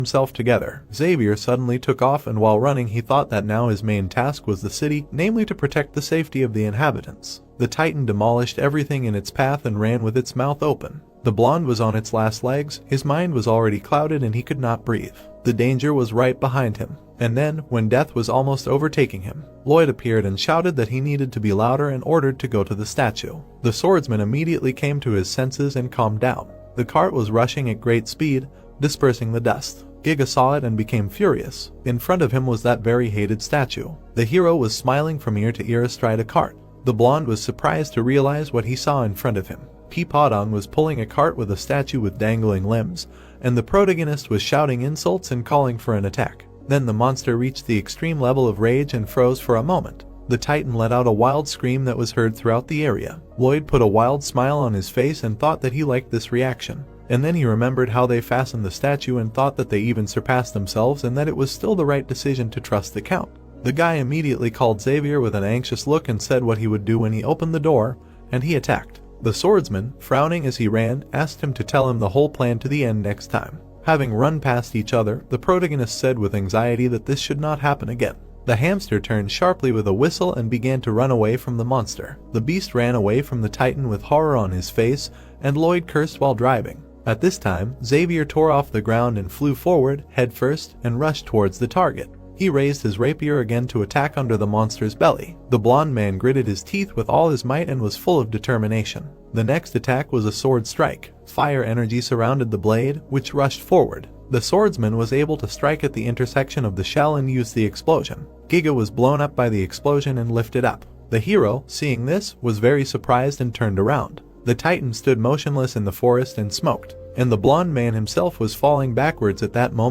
himself together. Xavier suddenly took off, and while running he thought that now his main task was the city, namely to protect the safety of the inhabitants. The Titan demolished everything in its path and ran with its mouth open. The blonde was on its last legs, his mind was already clouded and he could not breathe. The danger was right behind him. And then, when death was almost overtaking him, Lloyd appeared and shouted that he needed to be louder and ordered to go to the statue. The swordsman immediately came to his senses and calmed down. The cart was rushing at great speed, dispersing the dust. Giga saw it and became furious. In front of him was that very hated statue. The hero was smiling from ear to ear astride a cart. The blonde was surprised to realize what he saw in front of him. Peapodon was pulling a cart with a statue with dangling limbs, and the protagonist was shouting insults and calling for an attack. Then the monster reached the extreme level of rage and froze for a moment. The Titan let out a wild scream that was heard throughout the area. Lloyd put a wild smile on his face and thought that he liked this reaction. And then he remembered how they fastened the statue and thought that they even surpassed themselves and that it was still the right decision to trust the Count. The guy immediately called Xavier with an anxious look and said what he would do when he opened the door, and he attacked. The swordsman, frowning as he ran, asked him to tell him the whole plan to the end next time. Having run past each other, the protagonist said with anxiety that this should not happen again. The hamster turned sharply with a whistle and began to run away from the monster. The beast ran away from the Titan with horror on his face, and Lloyd cursed while driving. At this time, Xavier tore off the ground and flew forward, head first, and rushed towards the target. He raised his rapier again to attack under the monster's belly. The blonde man gritted his teeth with all his might and was full of determination. The next attack was a sword strike. Fire energy surrounded the blade, which rushed forward. The swordsman was able to strike at the intersection of the shell and use the explosion. Giga was blown up by the explosion and lifted up. The hero, seeing this, was very surprised and turned around. The Titan stood motionless in the forest and smoked, and the blonde man himself was falling backwards at that moment.